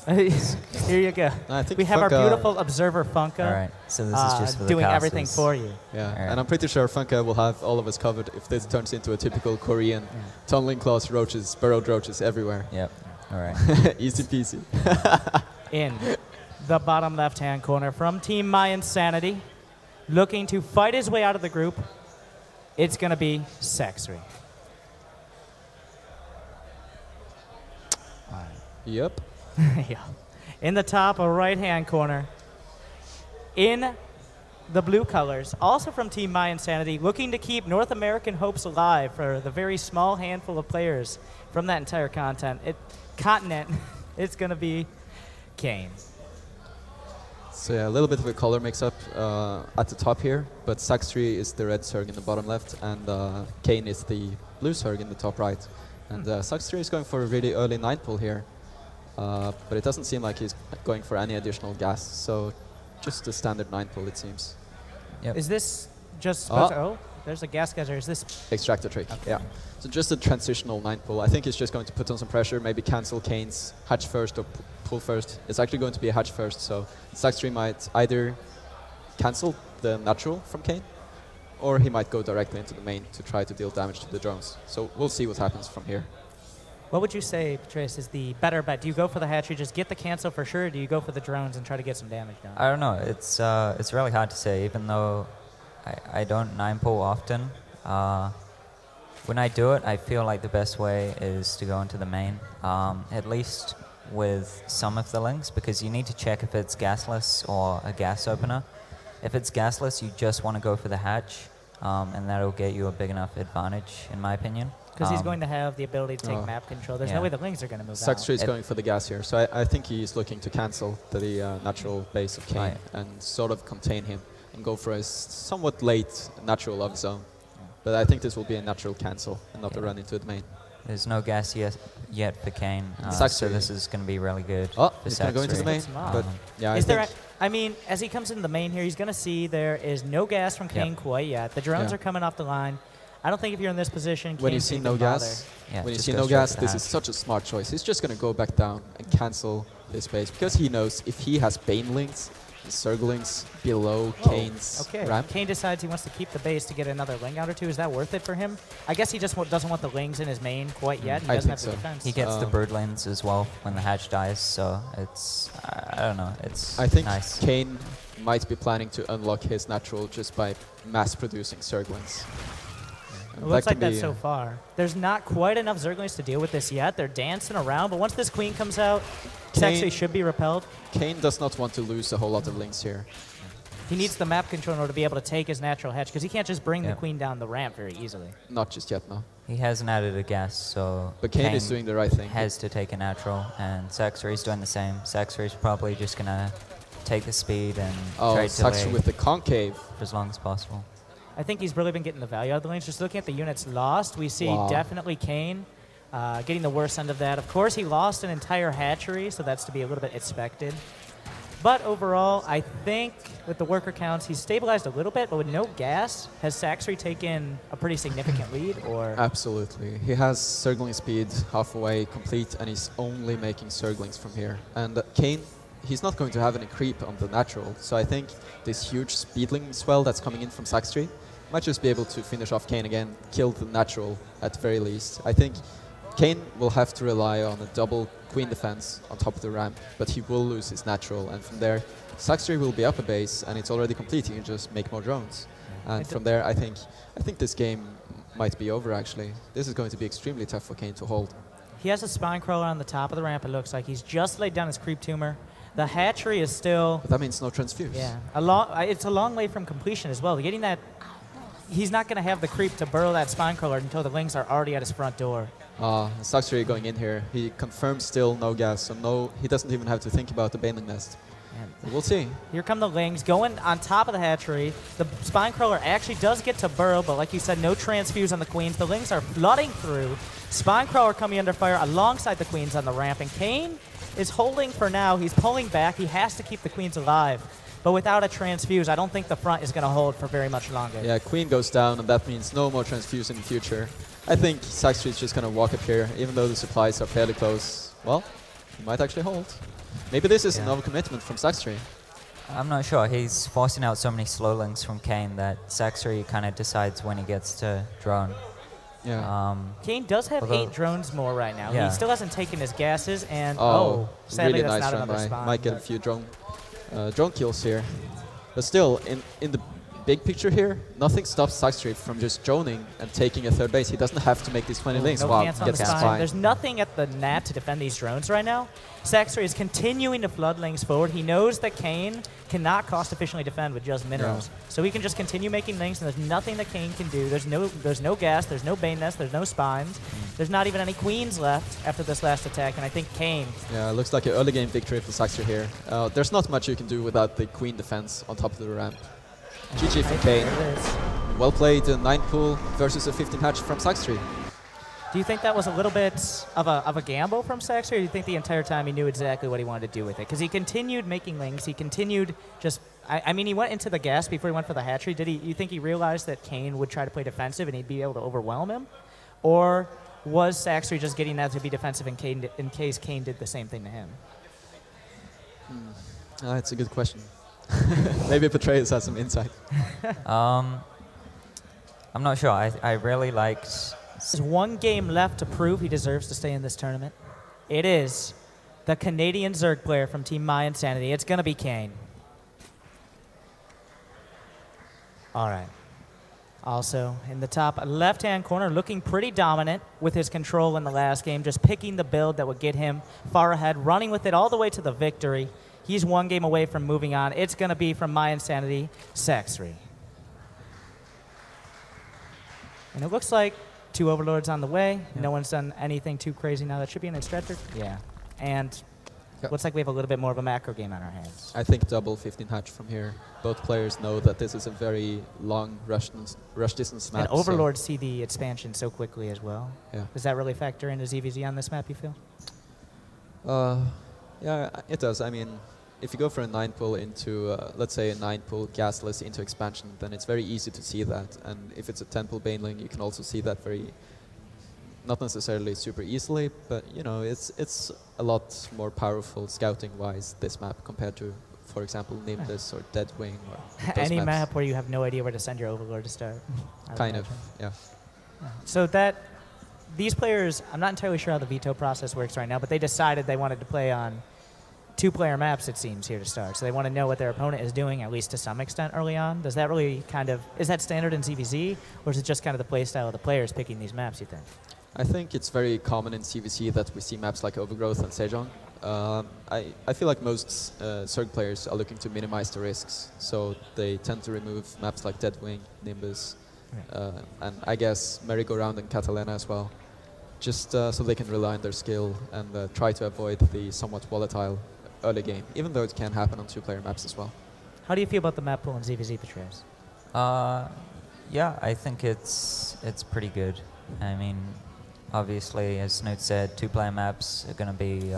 Here you go. I think we have our Funka, beautiful observer Funka. All right, so this is just for the doing castles. everything for you. Yeah, right. and I'm pretty sure Funka will have all of us covered if this turns into a typical Korean tunneling claws, roaches, burrowed roaches everywhere. Yep. All right. Easy peasy. In the bottom left-hand corner from Team My Insanity, looking to fight his way out of the group, it's going to be Sacsri. Yep. Yeah. In the top right-hand corner, in the blue colors, also from Team My Insanity, looking to keep North American hopes alive for the very small handful of players from that entire continent, it's going to be Kane. So yeah, a little bit of a color mix-up at the top here, but Sacsri is the red Zerg in the bottom left, and Kane is the blue Zerg in the top right. And Sacsri is going for a really early 9 pull here. But it doesn't seem like he's going for any additional gas, so just a standard 9 pull, it seems. Yep. Is this just... Oh, there's a gas geyser. Is this... Extractor trick, okay. yeah. So just a transitional 9 pull. I think he's just going to put on some pressure, maybe cancel Kane's hatch first or pull first. It's actually going to be a hatch first, so Sacsri might either cancel the natural from Kane, or he might go directly into the main to try to deal damage to the drones. So we'll see what happens from here. What would you say, Patrice, is the better bet? Do you go for the hatchery, just get the cancel for sure, or do you go for the drones and try to get some damage done? I don't know. It's really hard to say, even though I don't 9 pull often. When I do it, I feel like the best way is to go into the main, at least with some of the links, because you need to check if it's gasless or a gas opener. If it's gasless, you just want to go for the hatch, and that'll get you a big enough advantage, in my opinion. Because he's going to have the ability to take map control. There's no way the lings are going to move out. Sacsri is going for the gas here, so I think he's looking to cancel the natural base of Kane and sort of contain him and go for a somewhat late natural of zone. But I think this will be a natural cancel and not a run into the main. There's no gas yet for Kane, so this is going to be really good. Oh, he's going to go into the main. But yeah, is there I mean, as he comes into the main here, he's going to see there is no gas from Kane quite yet. The drones are coming off the line. I don't think if you're in this position, when you see no gas, when you see no gas, this is such a smart choice. He's just going to go back down and cancel this base because he knows if he has Banelings, Zerglings below Kane's ramp. Kane decides he wants to keep the base to get another ling out or two. Is that worth it for him? I guess he just doesn't want the lings in his main quite yet. He doesn't have the defense. He gets the bird lanes as well when the hatch dies, so it's, I don't know, it's I think nice. Kane might be planning to unlock his natural just by mass-producing Zerglings. It looks like that so far. There's not quite enough Zerglings to deal with this yet. They're dancing around, but once this queen comes out, Sacsri should be repelled. Kane does not want to lose a whole lot of links here. He needs the map control in order to be able to take his natural hedge, because he can't just bring the queen down the ramp very easily. Not just yet, no. He hasn't added a gas, so but Kane is doing the right thing. Has to take a natural, and Sacsri's doing the same. Sacsri's probably just going to take the speed and trade Sacsri with the concave. For as long as possible. I think he's really been getting the value out of the lanes. Just looking at the units lost, we see definitely Kane getting the worst end of that. Of course, he lost an entire hatchery, so that's to be a little bit expected. But overall, I think with the worker counts, he's stabilized a little bit, but with no gas, has Sacsri taken a pretty significant lead? Or Absolutely. He has Zergling speed halfway complete, and he's only making Zerglings from here. And Kane, he's not going to have any creep on the natural, so I think this huge speedling swell that's coming in from Sacsri might just be able to finish off Kane again, kill the natural at the very least. I think Kane will have to rely on a double queen defense on top of the ramp, but he will lose his natural, and from there Sacsri will be up a base and it's already complete. He can just make more drones. And from there I think this game might be over actually. This is going to be extremely tough for Kane to hold. He has a spine crawler on the top of the ramp, it looks like. He's just laid down his creep tumor. The hatchery is still... But that means no transfuse. Yeah, it's a long way from completion as well. Getting that... He's not going to have the creep to burrow that spine crawler until the lings are already at his front door. Sacsri going in here. He confirms still no gas, so he doesn't even have to think about the Baneling nest. We'll see. Here come the lings going on top of the hatchery. The spine crawler actually does get to burrow, but like you said, no transfuse on the queens. The lings are flooding through. Spine crawler coming under fire alongside the queens on the ramp, and Kane is holding for now. He's pulling back. He has to keep the queens alive. But without a transfuse, I don't think the front is going to hold for very much longer. Yeah, queen goes down, and that means no more transfuse in the future. I think Sacsri is just going to walk up here, even though the supplies are fairly close. Well, he might actually hold. Maybe this is an overcommitment from Sacsri. I'm not sure. He's forcing out so many slow links from Kane that Sacsri kind of decides when he gets to drone. Yeah. Kane does have 8 drones more right now. Yeah. He still hasn't taken his gases, and really sadly that's nice not run another by. spawn. Might get a few drone kills here. But still, in the big picture here, nothing stops Sacsri from just droning and taking a third base. He doesn't have to make these 20 links. No Wow, pants on the gets spine. spine. There's nothing at the nat to defend these drones right now. Sacsri is continuing to flood links forward. He knows that Kane cannot cost-efficiently defend with just minerals. So he can just continue making links, and there's nothing that Kane can do. There's no gas, there's no Bane Nest, there's no spines. There's not even any queens left after this last attack, and I think Kane... Yeah, it looks like an early game victory for Sacsri here. There's not much you can do without the queen defense on top of the ramp. GG from Kane. Well played, 9 pool versus a 15 hatch from Sacsri. Do you think that was a little bit of a gamble from Sacsri, or do you think the entire time he knew exactly what he wanted to do with it? Because he continued making links, he continued just... I mean, he went into the gas before he went for the hatchery. You think he realized that Kane would try to play defensive and he'd be able to overwhelm him? Or was Sacsri just getting that to be defensive in case Kane did the same thing to him? That's a good question. Maybe Petraeus has some insight. I'm not sure. I really liked... There's one game left to prove he deserves to stay in this tournament. It is the Canadian Zerg player from Team My Insanity. It's going to be Kane. All right. Also, in the top left-hand corner, looking pretty dominant with his control in the last game, just picking the build that would get him far ahead, running with it all the way to the victory. He's one game away from moving on. It's going to be from My Insanity, Sacsri. And it looks like 2 Overlords on the way. Yep. No one's done anything too crazy now. That should be an Instructor. Yeah. And looks like we have a little bit more of a macro game on our hands. I think double 15 hatch from here. Both players know that this is a very long rush distance map. And Overlords see the expansion so quickly as well. Yeah. Does that really factor into ZVZ on this map, you feel? Yeah, it does. I mean, if you go for a 9 pull into, let's say a 9 pull gasless into expansion, then it's very easy to see that. And if it's a 10 pull baneling, you can also see that very, not necessarily super easily, but you know, it's a lot more powerful scouting-wise, this map, compared to, for example, Nimbus or Deadwing or those Any maps. map where you have no idea where to send your Overlord to start. Kind of, yeah. So these players, I'm not entirely sure how the veto process works right now, but they decided they wanted to play on 2-player maps, it seems, here to start. So they want to know what their opponent is doing, at least to some extent early on. Does that really is that standard in ZVZ, or is it just kind of the play style of the players picking these maps, you think? I think it's very common in CVC that we see maps like Overgrowth and Sejong. I feel like most Zerg players are looking to minimize the risks, so they tend to remove maps like Deadwing, Nimbus, and I guess Merry-Go-Round and Catalina as well, just so they can rely on their skill and try to avoid the somewhat volatile early game, even though it can happen on 2-player maps as well. How do you feel about the map pool in ZVZ, Petraeus? Yeah, I think it's pretty good. I mean, obviously, as Snoot said, 2-player maps are going to be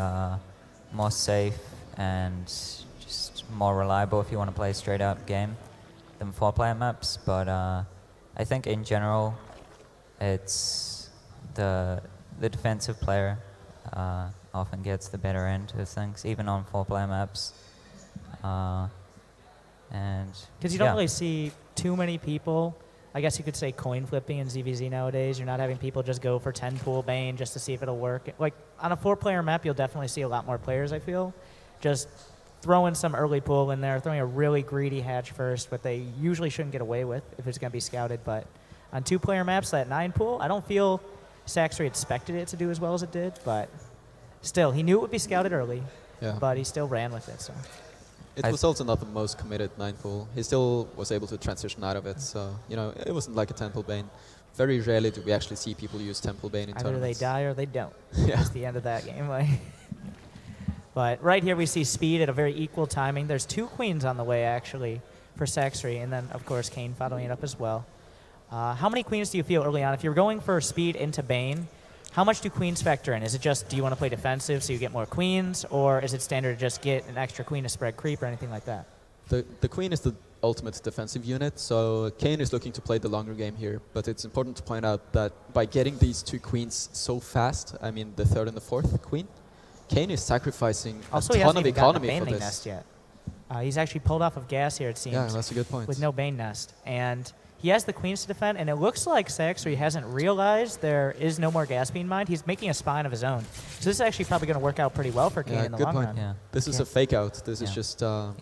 more safe and just more reliable if you want to play a straight-up game than 4-player maps. But I think in general, it's the defensive player often gets the better end of things, even on 4-player maps. Because you don't really see too many people, I guess you could say, coin flipping in ZVZ nowadays. You're not having people just go for 10 pool Bane just to see if it'll work. Like on a 4-player map, you'll definitely see a lot more players, I feel, just throwing some early pool in there, throwing a really greedy hatch first, but they usually shouldn't get away with if it's going to be scouted. But on 2-player maps, that 9 pool, I don't feel Sacsri expected it to do as well as it did, but still, he knew it would be scouted early, but he still ran with it. So it was also not the most committed 9 pool. He still was able to transition out of it, so you know, it wasn't like a 10 pool Bane. Very rarely do we actually see people use 10 pool Bane in either tournaments. they die or they don't. That's the end of that game. But right here we see speed at a very equal timing. There's 2 queens on the way, actually, for Sacsri, and then, of course, Kane following it up as well. How many queens do you feel early on? If you're going for speed into Bane, how much do queens factor in? Is it just, do you want to play defensive so you get more queens, or is it standard to just get an extra queen to spread creep or anything like that? The queen is the ultimate defensive unit, so Kane is looking to play the longer game here, but it's important to point out that by getting these 2 queens so fast, I mean the 3rd and the 4th queen, Kane is sacrificing Also, a he ton hasn't of even gotten a economy for Baneling this. nest yet. He's actually pulled off of gas here, it seems. Yeah, that's a good point. With no Bane nest. And he has the queens to defend, and it looks like Sacsri hasn't realized there is no more gas being mined. He's making a spine of his own. So this is actually probably going to work out pretty well for Kane in the good long point. run. Yeah. This is a fake out. This is just... and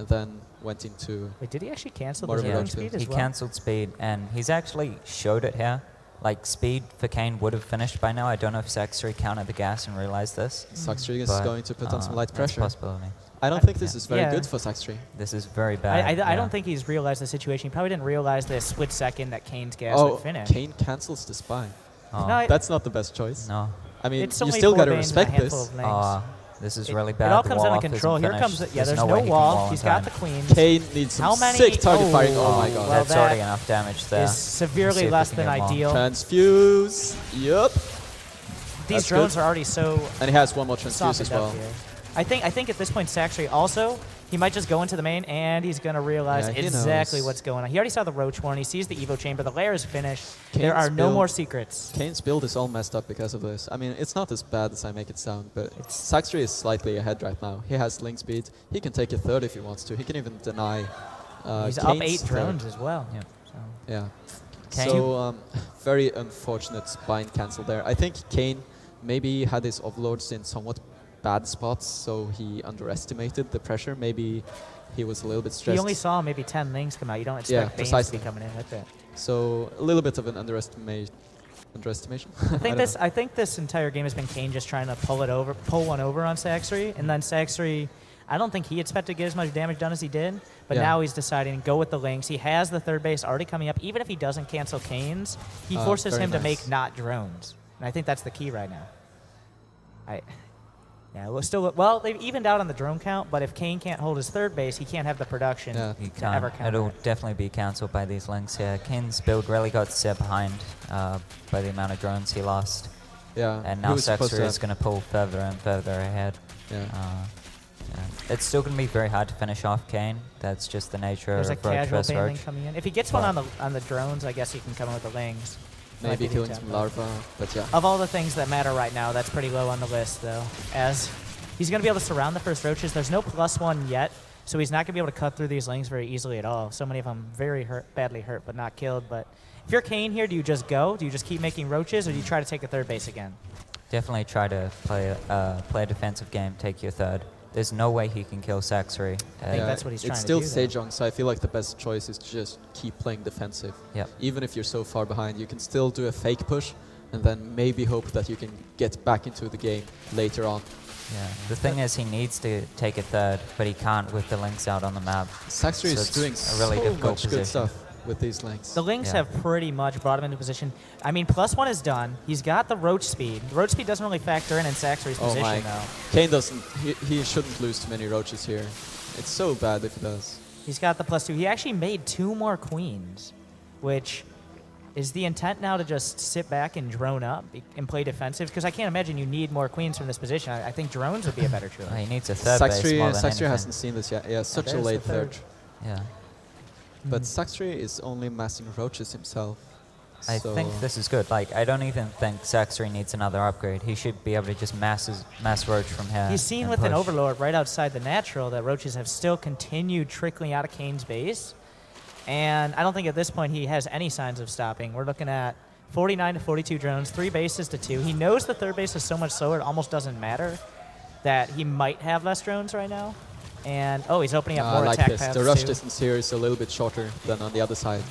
then went into... Wait, did he actually cancel More the of a zoning roach speed build. as He well? cancelled speed, and he's actually showed it here. Like, speed for Kane would have finished by now. I don't know if Sacsri counted the gas and realized this. Sacsri is but, going to put on some light that's pressure. a possibility. I don't think this is very Yeah. good for Sacsri. This is very bad. I yeah. don't think he's realized the situation. He probably didn't realize the split second that Kane's gas Oh, would finish. Kane cancels the spine. Oh, No, That's not the best choice. no. I mean, It's you only still 4 got to Banes and a respect handful this. of lanes. This is It- really It bad. all The comes wall under off control. isn't Here finished. comes, there's no no way he can wall. in He's got time. the queens. Kane needs How some many- sick target oh, firing. Oh my well, god. That's that already enough damage there. Is See severely if we less can than get more. ideal. Transfuse. Yup. These That's drones good. are already so And he has one more transfuse as softened well. up here. I think at this point, Sacsri also, he might just go into the main, and he's going to realize Yeah, he exactly knows. what's going on. He already saw the Roach Horn. He sees the Evo Chamber. The lair is finished. Kane's There are no build- more secrets. Kane's build is all messed up because of this. I mean, it's not as bad as I make it sound, but Sacsri is slightly ahead right now. He has link speed. He can take a third if he wants to. He can even deny He's up Kane's 8 third. drones as well. Yeah. So. Yeah. Kane- So, very unfortunate spine cancel there. I think Kane maybe had his overlords in somewhat bad spots, so he underestimated the pressure. Maybe he was a little bit stressed. He only saw maybe 10 links come out. You don't Yeah, expect Banes to precisely. be coming in with it. So a little bit of an underestimation. I think this entire game has been Kane just trying to pull one over on Sacsri, and then Sacsri, I don't think he expected to get as much damage done as he did, but Yeah. now he's deciding to go with the links. He has the third base already coming up. Even if he doesn't cancel Kane's, he forces very him to nice. make not drones, and I think that's the key right now. Well, they've evened out on the drone count, but if Kane can't hold his third base, he can't have the production Yeah. You to ever can't. count. It'll it. definitely be cancelled by these links here. Kane's build really got set behind by the amount of drones he lost. Yeah. And he now was supposed Sacsri to is have- going to pull further and further ahead. Yeah. Yeah. It's still going to be very hard to finish off Kane. That's just the nature There's a of Roach casual vs. Baneling Roach. coming in. If he gets one on the drones, I guess he can come in with the lings. Might Maybe be the killing intent, some but- larva, but yeah. Of all the things that matter right now, that's pretty low on the list, though. As he's going to be able to surround the first roaches. There's no +1 yet, so he's not going to be able to cut through these lings very easily at all. So many of them very badly hurt, but not killed. But if you're Kane here, do you just go? Do you just keep making roaches, or do you try to take a third base again? Definitely try to play a defensive game, take your third. There's no way he can kill Sacsri. I think that's what he's trying It's to still do, though. Sejong, so I feel like the best choice is to just keep playing defensive. Yep. Even if you're so far behind, you can still do a fake push and then maybe hope that you can get back into the game later on. Yeah. The thing is, he needs to take a third, but he can't with the links out on the map. Sacsri So is it's doing a really so difficult much good position. stuff with these links. The links Yeah. have pretty much brought him into position. I mean, +1 is done. He's got the roach speed. The roach speed doesn't really factor in Sacsri's Oh my. position, though. Kane doesn't, he shouldn't lose too many roaches here. It's so bad if he does. He's got the +2. He actually made 2 more queens, which is the intent now to just sit back and drone up and play defensive? Because I can't imagine you need more queens from this position. I think drones would be a better choice. He needs a third base more than Sacsri anything. hasn't seen this yet. Yeah, such a there's the late third. third. Yeah. But Sacsri is only massing roaches himself. I so think this is good. Like, I don't even think Sacsri needs another upgrade. He should be able to just mass roach from here. He's seen and with an push. Overlord right outside the natural that roaches have still continued trickling out of Kane's base. And I don't think at this point he has any signs of stopping. We're looking at 49 to 42 drones, 3 bases to 2. He knows the third base is so much slower it almost doesn't matter that he might have less drones right now. And, oh, he's opening up I more like attack this. paths The rush too. distance here is a little bit shorter than on the other side.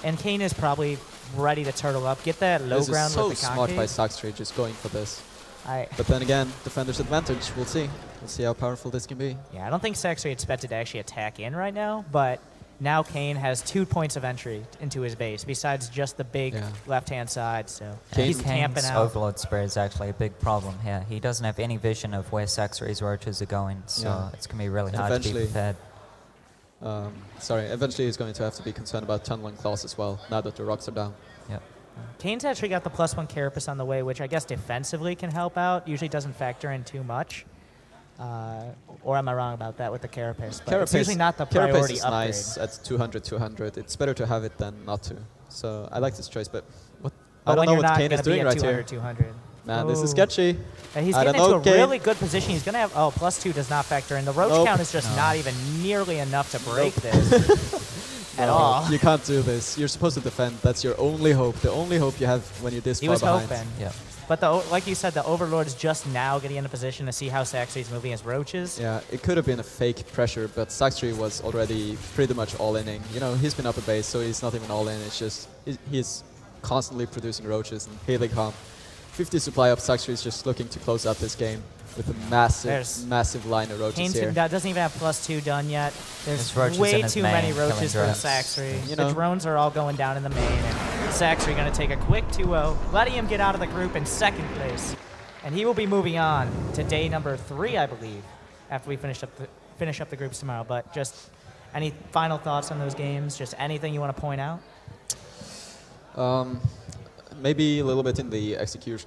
And Kane is probably ready to turtle up. Get that low This is ground so with the smart by concave. Sacsri just going for this. I But then again, defender's advantage. We'll see. We'll see how powerful this can be. Yeah, I don't think Sacsri expected to actually attack in right now, but now Kane has 2 points of entry into his base, besides just the big Yeah. left-hand side, so Kane- he's camping Kane's out. Overlord spray is actually a big problem here. He doesn't have any vision of where Sacsri's roaches are going, so Yeah. it's going to be really And hard to be eventually- prepared. Eventually he's going to have to be concerned about tunneling claws as well, now that the rocks are down. Yep. Kane's actually got the +1 Carapace on the way, which I guess defensively can help out. Usually doesn't factor in too much. Or am I wrong about that with the Carapace? But it's usually not the Carapace priority is upgrade. nice at 200. It's better to have it than not to. So I like this choice, but what? I But don't when know you're what not Kane going is to be doing at right here. 200. Man, this is sketchy. And he's I getting don't into know, a Kane. really good position. He's going to have... Oh, +2 does not factor in. The roach Nope. count is just not even nearly enough to break this at all. You can't do this. You're supposed to defend. That's your only hope. The only hope you have when you're this He far was behind. hoping. Yeah. But like you said, the Overlord's just now getting into position to see how Sacsri's moving his roaches. Yeah, it could have been a fake pressure, but Sacsri was already pretty much all-inning. You know, he's been up a base, so he's not even all-in. It's just he's constantly producing roaches, and here they come. 50 supply up. Sacsri is just looking to close out this game with a massive line of roaches Kane's here. doesn't even have +2 done yet. There's roaches way in his too main, many killing roaches for drones. Sacsri. You The know. drones are all going down in the main, and Sacsri going to take a quick 2-0, letting him get out of the group in second place. And he will be moving on to day number 3, I believe, after we finish up the groups tomorrow. But just any final thoughts on those games? Just anything you want to point out? Maybe a little bit in the execution